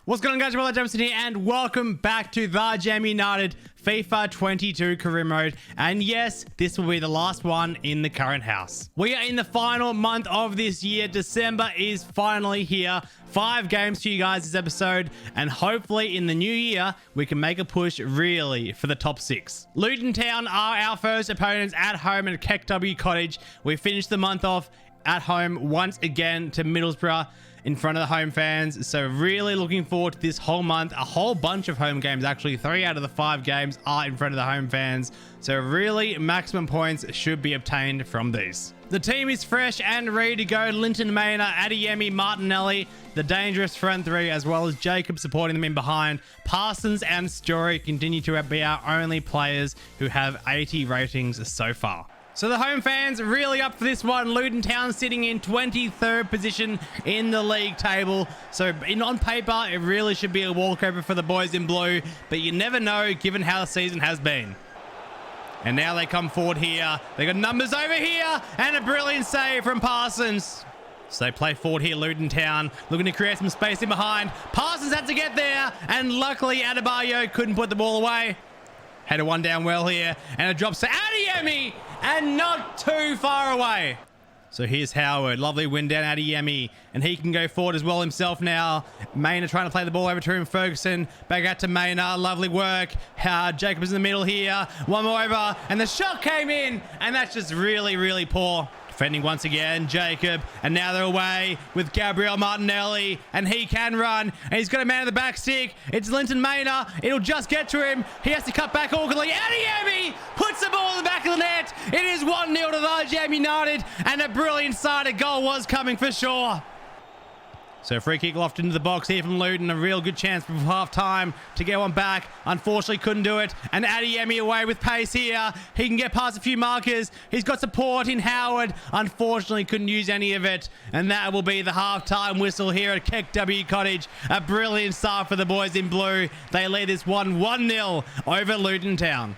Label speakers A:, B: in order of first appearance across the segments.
A: What's going on, guys? Thyjam here, and welcome back to Thyjam United FIFA 22 career mode. And yes, this will be the last one in the current house. We are in the final month of this year. December is finally here. 5 games for you guys this episode, and hopefully in the new year we can make a push really for the top 6. Luton Town are our first opponents at home at KW Cottage. We finished the month off at home once again to Middlesbrough in front of the home fans. So really looking forward to this whole month. A whole bunch of home games, actually 3 out of the 5 games are in front of the home fans. So really maximum points should be obtained from these. The team is fresh and ready to go. Linton Maynard, Adeyemi, Martinelli, the dangerous front 3, as well as Jacob supporting them in behind. Parsons and Story continue to be our only players who have 80 ratings so far. So the home fans really up for this one. Luton Town sitting in 23rd position in the league table. So on paper, it really should be a walkover for the boys in blue, but you never know given how the season has been. And now they come forward here. They got numbers over here and a brilliant save from Parsons. So they play forward here, Luton Town, looking to create some space in behind. Parsons had to get there, and luckily Adebayo couldn't put the ball away. Header one down well here, and it drops to Adeyemi, and not too far away. So here's Howard, lovely win down Adeyemi, and he can go forward as well himself now. Maynard trying to play the ball over to him, Ferguson, back out to Maynard, lovely work. Jacob is in the middle here, one more over, and the shot came in, and that's just really, really poor. Defending once again, Jacob, and now they're away with Gabriel Martinelli, and he can run, and he's got a man in the back stick. It's Linton Maynard. It'll just get to him. He has to cut back awkwardly. Adeyemi puts the ball in the back of the net. It is 1-0 to Thyjam United, and a brilliant sided goal was coming for sure. So free kick lofted into the box here from Luton. A real good chance for half time to get one back. Unfortunately couldn't do it. And Adeyemi away with pace here. He can get past a few markers. He's got support in Howard. Unfortunately couldn't use any of it. And that will be the half-time whistle here at KW Cottage. A brilliant start for the boys in blue. They lead this one 1-0 over Luton Town.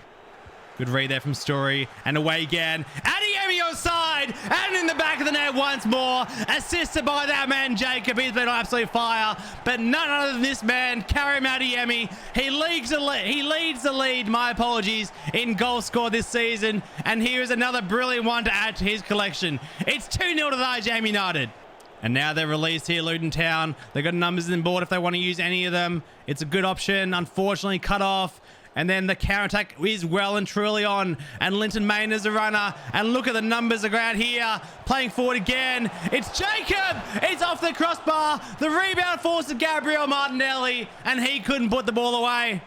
A: Good read there from Story, and away again. Adeyemi onside, and in the back of the net once more. Assisted by that man, Jacob. He's been on absolute fire, but none other than this man, Karim Adeyemi. He leads the lead, my apologies, in goal score this season. And here is another brilliant one to add to his collection. It's 2-0 to Thyjam United. And now they're released here, Luton Town. They've got numbers in board if they want to use any of them. It's a good option, unfortunately cut off. And then the counter-attack is well and truly on. And Linton Maynard's a runner. And look at the numbers around here. Playing forward again. It's Jacob. It's off the crossbar. The rebound falls to Gabriel Martinelli. And he couldn't put the ball away.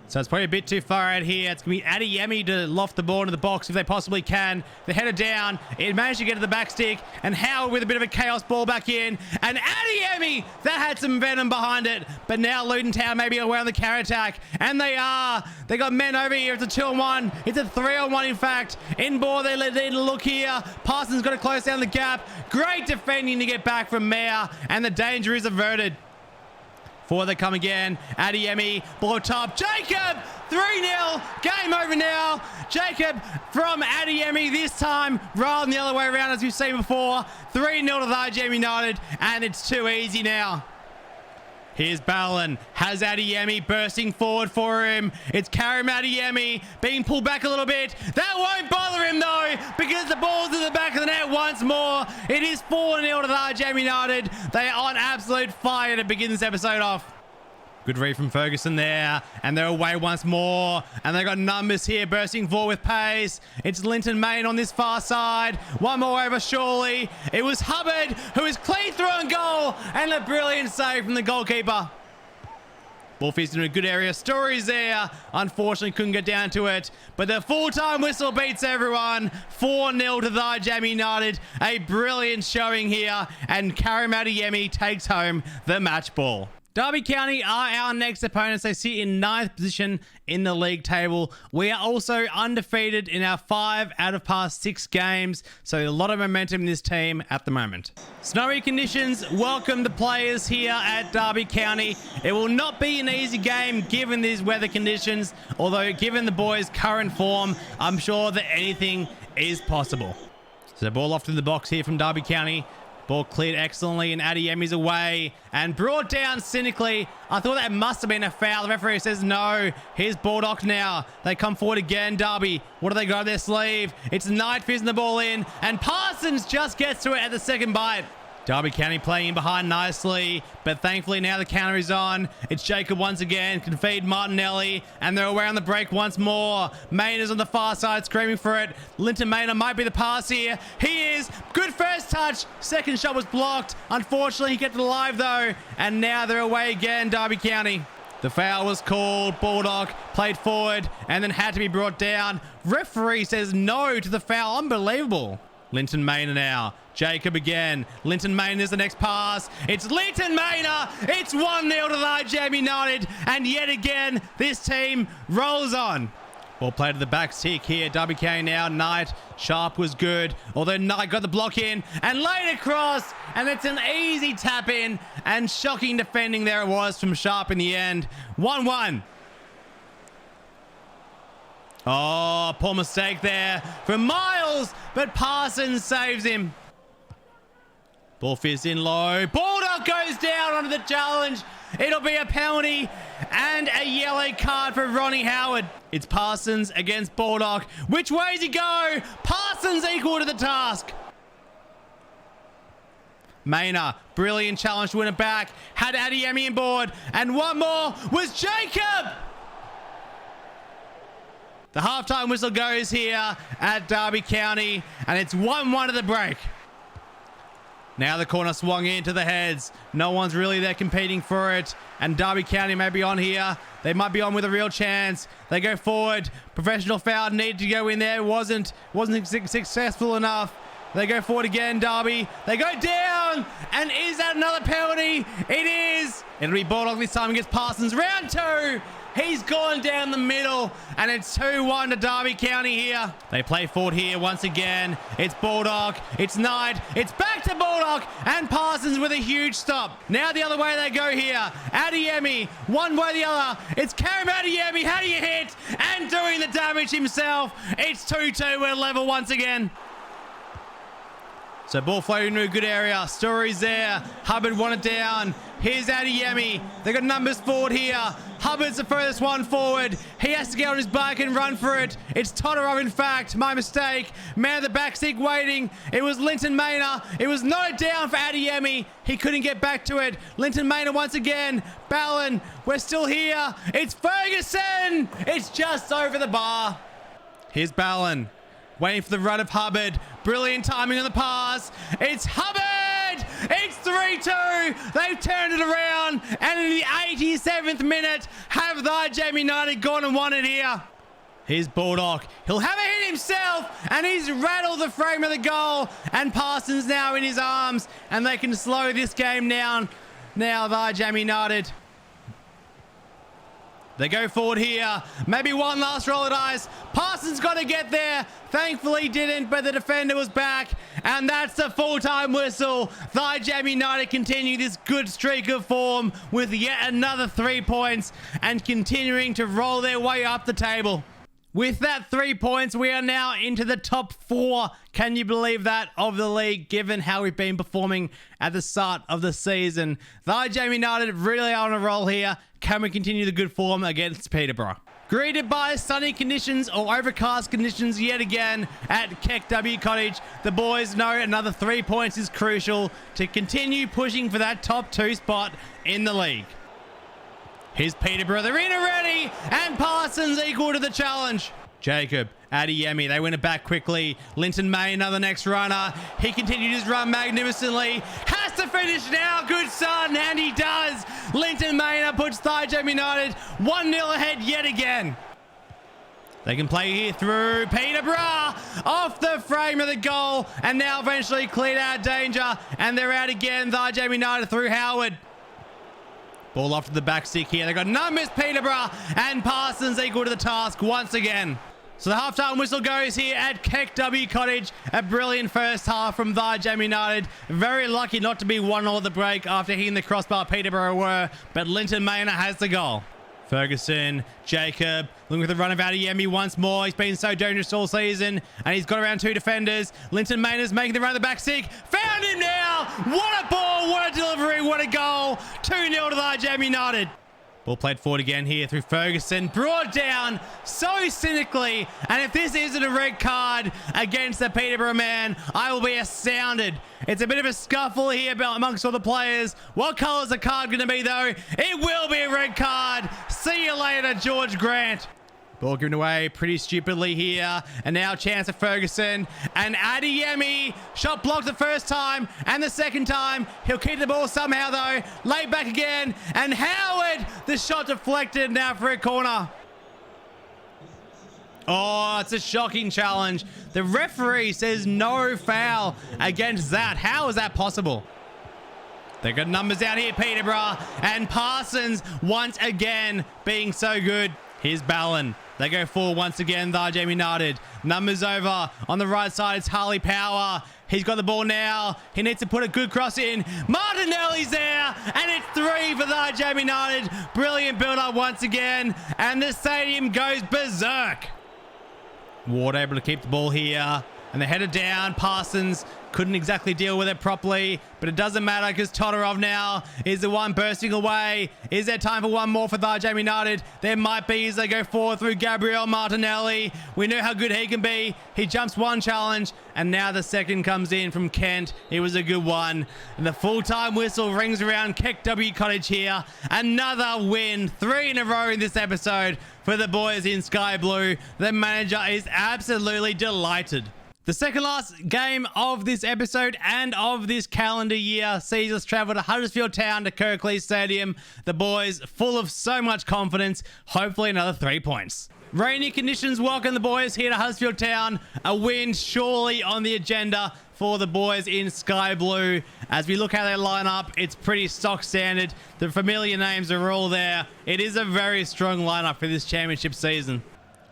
A: So it's probably a bit too far out here. It's going to be Adeyemi to loft the ball into the box if they possibly can. They head it down. It managed to get to the back stick. And Howard with a bit of a chaos ball back in. And Adeyemi, that had some venom behind it. But now Luton Town maybe away on the counter-attack. And they are. They got men over here. It's a 2-on-1. It's a 3-on-1 in fact. In ball, they need to look here. Parsons got to close down the gap. Great defending to get back from Mayer. And the danger is averted. Forward they come again. Adeyemi, ball top. Jacob, 3-0. Game over now. Jacob from Adeyemi this time, rather than the other way around as we've seen before. 3-0 to Thyjam United, and it's too easy now. Here's Ballon, has Adeyemi bursting forward for him. It's Karim Adeyemi being pulled back a little bit. That won't bother him though, because the ball's in the back of the net once more. It is 4-0 to Thyjam United. They are on absolute fire to begin this episode off. Good read from Ferguson there, and they're away once more, and they got numbers here bursting forward with pace. It's Linton Main on this far side. One more over surely. It was Hubbard who is clean through and goal, and a brilliant save from the goalkeeper. Ball feeds into a good area. Story's there. Unfortunately couldn't get down to it, but the full-time whistle beats everyone. 4-0 to Thyjam United. A brilliant showing here, and Karim Adeyemi takes home the match ball. Derby County are our next opponents. They sit in 9th position in the league table. We are also undefeated in our 5 out of past 6 games, so a lot of momentum in this team at the moment. Snowy conditions welcome the players here at Derby County. It will not be an easy game given these weather conditions, although given the boys' current form, I'm sure that anything is possible. So the ball off to the box here from Derby County. Ball cleared excellently, and Adeyemi's away and brought down cynically. I thought that must have been a foul. The referee says no. Here's Baldock now. They come forward again, Derby. What do they got on their sleeve? It's Knight fizzing the ball in, and Parsons just gets to it at the second bite. Derby County playing in behind nicely, but thankfully now the counter is on. It's Jacob once again, can feed Martinelli, and they're away on the break once more. Maynard's on the far side screaming for it. Linton Maynard might be the pass here. He is. Good first touch. Second shot was blocked. Unfortunately, he kept it alive though, and now they're away again, Derby County. The foul was called. Baldock played forward and then had to be brought down. Referee says no to the foul. Unbelievable. Linton Maynard now. Jacob again. Linton Maynard is the next pass. It's Linton Maynard. It's 1-0 to Thyjam United. And yet again, this team rolls on. Ball played to the back stick here. Derby County now. Knight. Sharp was good. Although Knight got the block in and laid across. And it's an easy tap in. And shocking defending there it was from Sharp in the end. 1-1. Oh, poor mistake there from Miles, but Parsons saves him. Ball fizzed in low. Baldock goes down onto the challenge. It'll be a penalty and a yellow card for Ronnie Howard. It's Parsons against Baldock. Which way does he go? Parsons equal to the task. Maynard, brilliant challenge to win it back. Had Adeyemi on board. And one more was Jacob. The halftime whistle goes here at Derby County, and it's 1-1 at the break. Now the corner swung into the heads. No one's really there competing for it, and Derby County may be on here. They might be on with a real chance. They go forward. Professional foul needed to go in there. Wasn't successful enough. They go forward again, Derby. They go down, and is that another penalty? It is. It'll be Baldock this time against Parsons. Round 2. He's gone down the middle, and it's 2-1 to Derby County here. They play forward here once again. It's Baldock. It's Knight. It's back to Baldock, and Parsons with a huge stop. Now the other way they go here. Adeyemi, one way or the other. It's Karim Adeyemi. How do you hit? And doing the damage himself. It's 2-2. We're level once again. So ball floating into a good area. Story's there. Hubbard won it down. Here's Adeyemi. They got numbers forward here. Hubbard's the furthest one forward. He has to get on his bike and run for it. It's Totoro, in fact. My mistake. Man of the back stick waiting. It was Linton Maynard. It was noted down for Adeyemi. He couldn't get back to it. Linton Maynard once again. Ballon. We're still here. It's Ferguson. It's just over the bar. Here's Ballon. Waiting for the run of Hubbard. Brilliant timing on the pass. It's Hubbard! It's 3-2. They've turned it around. And in the 87th minute, have Thyjam United gone and won it here. Here's Baldock. He'll have a hit himself. And he's rattled the frame of the goal. And Parsons now in his arms. And they can slow this game down. Now Thyjam United. They go forward here. Maybe one last roll of dice. Parsons got to get there. Thankfully didn't, but the defender was back. And that's the full-time whistle. Thyjam United continue this good streak of form with yet another 3 points and continuing to roll their way up the table. With that 3 points, we are now into the top 4. Can you believe that, of the league, given how we've been performing at the start of the season? Thyjam United really on a roll here. Can we continue the good form against Peterborough? Greeted by sunny conditions or overcast conditions yet again at Keck W Cottage, the boys know another 3 points is crucial to continue pushing for that top 2 spot in the league. Here's Peterborough. They're in already, and Parsons equal to the challenge. Jacob, Adeyemi, they win it back quickly. Linton Maynard, the next runner. He continued his run magnificently. Has to finish now, good son, and he does. Linton Maynard puts Thyjam United 1-0 ahead yet again. They can play here through Peterborough off the frame of the goal, and now eventually cleared out of danger, and they're out again. Thyjam United through Howard. Ball off to the back stick here. They got numbers, Peterborough, and Parsons equal to the task once again. So the halftime whistle goes here at Keck W Cottage. A brilliant first half from Thyjam United. Very lucky not to be 1-0 at the break after hitting the crossbar Peterborough were, but Linton Maynard has the goal. Ferguson, Jacob, looking for the run of Adeyemi once more. He's been so dangerous all season, and he's got around 2 defenders. Linton Maynard's making the run of the back stick. Found him now! What a ball, what a delivery, what a goal. 2-0 to Thyjam United. Ball played forward again here through Ferguson. Brought down so cynically. And if this isn't a red card against the Peterborough man, I will be astounded. It's a bit of a scuffle here amongst all the players. What colour is the card going to be, though? It will be a red card. See you later, George Grant. Ball given away pretty stupidly here. And now chance of Ferguson. And Adeyemi. Shot blocked the first time and the second time. He'll keep the ball somehow, though. Laid back again. And Howard, the shot deflected now for a corner. Oh, it's a shocking challenge. The referee says no foul against that. How is that possible? They've got numbers down here, Peterborough. And Parsons once again being so good. Here's Ballon. They go forward once again, Thyjam United. Numbers over. On the right side, it's Harley Power. He's got the ball now. He needs to put a good cross in. Martinelli's there. And it's 3 for Thyjam United. Brilliant build-up once again. And the stadium goes berserk. Ward able to keep the ball here. And they headed down. Parsons couldn't exactly deal with it properly, but it doesn't matter because Todorov now is the one bursting away. Is there time for one more for Thyjam United? There might be as they go forward through Gabriel Martinelli. We know how good he can be. He jumps one challenge, and now the second comes in from Kent. It was a good one. And the full-time whistle rings around Keck W Cottage here. Another win, 3 in a row in this episode for the boys in Sky Blue. The manager is absolutely delighted. The second last game of this episode and of this calendar year sees us travel to Huddersfield Town to Kirklees Stadium. The boys full of so much confidence. Hopefully another 3 points. Rainy conditions welcome the boys here to Huddersfield Town. A win surely on the agenda for the boys in Sky Blue. As we look how they line up, it's pretty stock standard. The familiar names are all there. It is a very strong lineup for this championship season.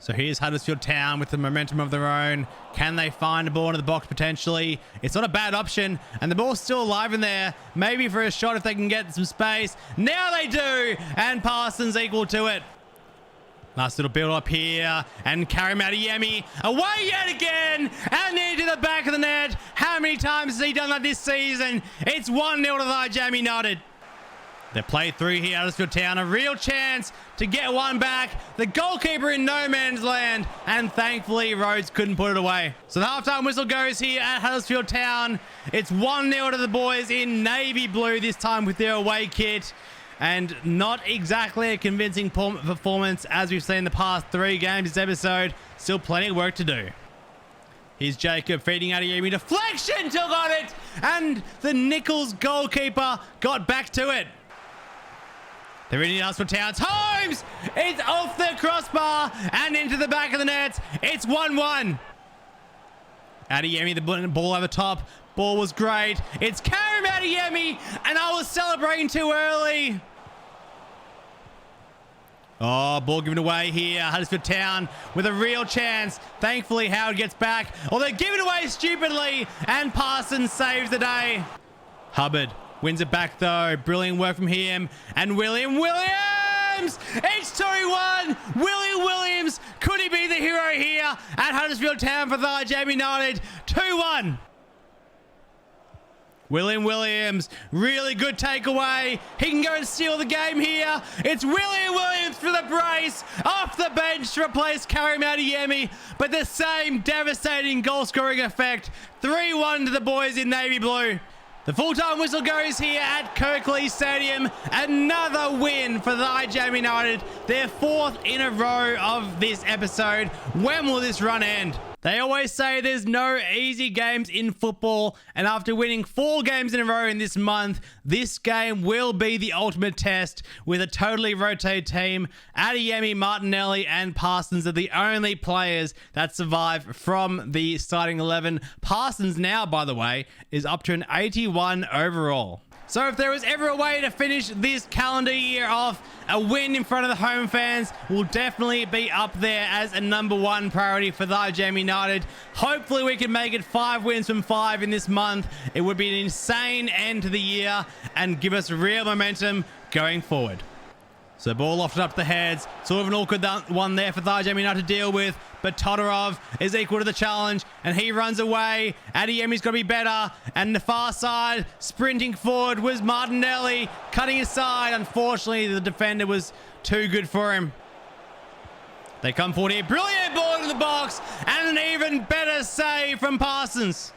A: So here's Huddersfield Town with the momentum of their own. Can they find a ball into the box potentially? It's not a bad option, and the ball's still alive in there. Maybe for a shot if they can get some space. Now they do, and Parsons equal to it. Nice little build up here, and Karim Adeyemi away yet again, and into the back of the net. How many times has he done that this season? It's 1-0 to Thyjam United. They play through here, Huddersfield Town, a real chance to get one back. The goalkeeper in no man's land, and thankfully Rhodes couldn't put it away. So the halftime whistle goes here at Huddersfield Town. It's 1-0 to the boys in navy blue, this time with their away kit. And not exactly a convincing performance as we've seen the past 3 games this episode. Still plenty of work to do. Here's Jacob feeding Adeyemi. Deflection took on it, and the Nichols goalkeeper got back to it. They're in the Huddersfield Town. Holmes! It's off the crossbar and into the back of the net. It's 1-1. Adeyemi, the ball over top. Ball was great. It's Karim Adeyemi, and I was celebrating too early. Oh, ball given away here. Huddersfield Town with a real chance. Thankfully, Howard gets back. Oh, they're giving away stupidly, and Parsons saves the day. Hubbard wins it back, though. Brilliant work from him. And Williams! It's 2-1. Williams. Could he be the hero here at Huddersfield Town for Thyjam United? 2-1. Williams. Really good takeaway. He can go and steal the game here. It's Williams for the brace. Off the bench to replace Karim Adeyemi. But the same devastating goal-scoring effect. 3-1 to the boys in navy blue. The full-time whistle goes here at Kirklees Stadium. Another win for Thyjam United. Their 4th in a row of this episode. When will this run end? They always say there's no easy games in football, and after winning 4 games in a row in this month, this game will be the ultimate test with a totally rotated team. Adeyemi, Martinelli, and Parsons are the only players that survive from the starting 11. Parsons now, by the way, is up to an 81 overall. So if there was ever a way to finish this calendar year off, a win in front of the home fans will definitely be up there as a #1 priority for Thyjam United. Hopefully we can make it 5 wins from 5 in this month. It would be an insane end to the year and give us real momentum going forward. So ball lofted up to the heads. Sort of an awkward one there for Thyjam United to deal with. But Todorov is equal to the challenge. And he runs away. Adeyemi's got to be better. And the far side, sprinting forward, was Martinelli. Cutting his side. Unfortunately, the defender was too good for him. They come forward here. Brilliant ball into the box. And an even better save from Parsons.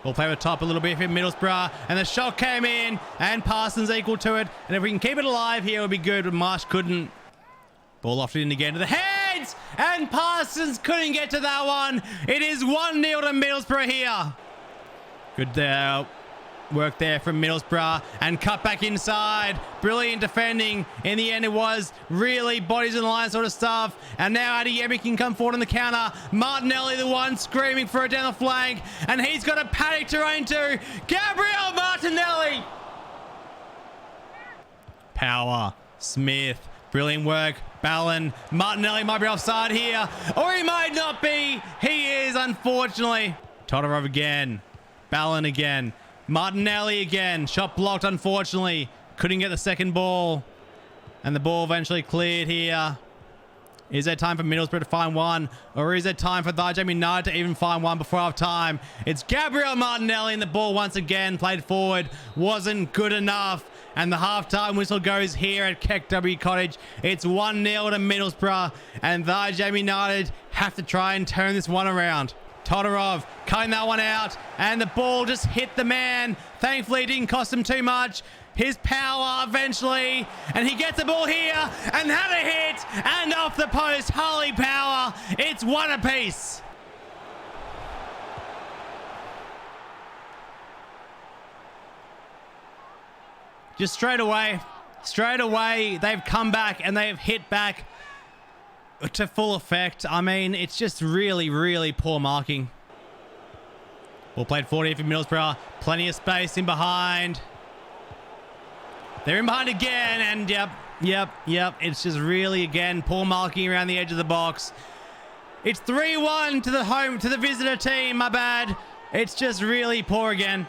A: We'll play with top a little bit for Middlesbrough. And the shot came in. And Parsons equal to it. And if we can keep it alive here, it would be good. But Marsh couldn't. Ball lofted in again to the heads. And Parsons couldn't get to that one. It is 1-0 to Middlesbrough here. Good work there from Middlesbrough. And cut back inside. Brilliant defending. In the end, it was really bodies in the line sort of stuff. And now Adeyemi can come forward on the counter. Martinelli, the one screaming for it down the flank. And he's got a paddock to run to. Gabriel Martinelli. Power. Smith. Brilliant work. Ballon. Martinelli might be offside here. Or he might not be. He is, unfortunately. Todorov again. Ballon again. Martinelli again. Shot blocked, unfortunately. Couldn't get the second ball. And the ball eventually cleared here. Is there time for Middlesbrough to find one? Or is there time for Thyjam United to even find one before half time? It's Gabriel Martinelli, and the ball once again played forward. Wasn't good enough. And the halftime whistle goes here at KEKW Cottage. It's 1-0 to Middlesbrough. And Thyjam United have to try and turn this one around. Todorov cutting that one out. And the ball just hit the man. Thankfully, it didn't cost him too much. His power eventually. And he gets the ball here. And had a hit. And off the post. Holy power. It's one apiece. Just straight away, they've come back and they've hit back to full effect. I mean, it's just really, really poor marking. Ball played forward here for Middlesbrough. Plenty of space in behind. They're in behind again, and yep. It's just really, again, poor marking around the edge of the box. It's 3-1 to the visitor team, my bad. It's just really poor again.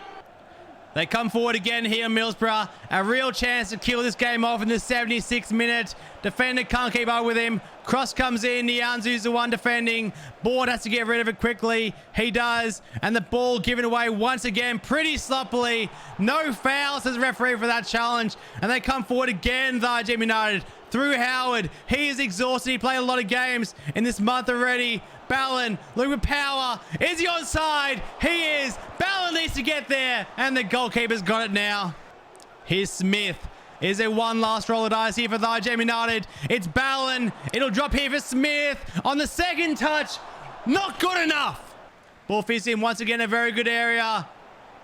A: They come forward again here, Middlesbrough. A real chance to kill this game off in the 76th minute. Defender can't keep up with him. Cross comes in. Nianzu's the one defending. Board has to get rid of it quickly. He does. And the ball given away once again pretty sloppily. No foul, says referee, for that challenge. And they come forward again, Thyjam United. Through Howard. He is exhausted. He played a lot of games in this month already. Ballon, look with power. Is he onside? He is. Ballon needs to get there. And the goalkeeper's got it now. Here's Smith. Is there one last roll of dice here for Thyjam United? It's Ballon. It'll drop here for Smith. On the second touch. Not good enough. Ball fits in once again, a very good area.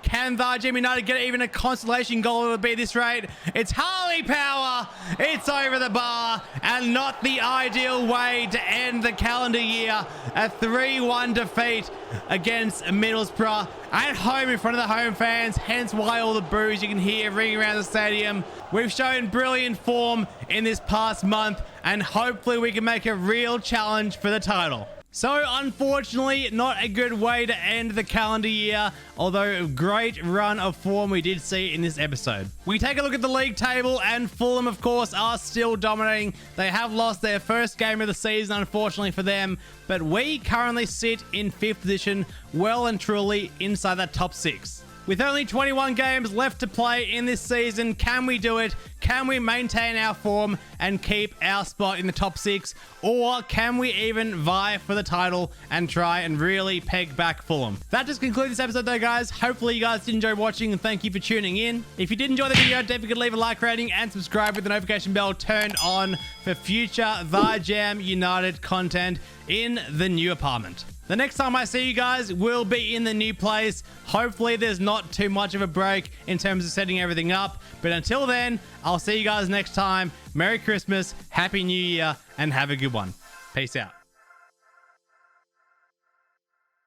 A: Can Thyjam United get even a consolation goal? It would be this rate. It's Harley Power. It's over the bar. And not the ideal way to end the calendar year. A 3-1 defeat against Middlesbrough at home in front of the home fans. Hence why all the boos you can hear ringing around the stadium. We've shown brilliant form in this past month. And hopefully we can make a real challenge for the title. So, unfortunately, not a good way to end the calendar year, although a great run of form we did see in this episode. We take a look at the league table, and Fulham, of course, are still dominating. They have lost their first game of the season, unfortunately for them, but we currently sit in 5th position, well and truly inside that top 6. With only 21 games left to play in this season, can we do it? Can we maintain our form and keep our spot in the top 6? Or can we even vie for the title and try and really peg back Fulham? That just concludes this episode though, guys. Hopefully you guys did enjoy watching, and thank you for tuning in. If you did enjoy the video, don't forget to leave a like rating and subscribe with the notification bell turned on for future Thyjam United content in the new apartment. The next time I see you guys will be in the new place. Hopefully there's not too much of a break in terms of setting everything up. But until then, I'll see you guys next time. Merry Christmas, Happy New Year, and have a good one. Peace out.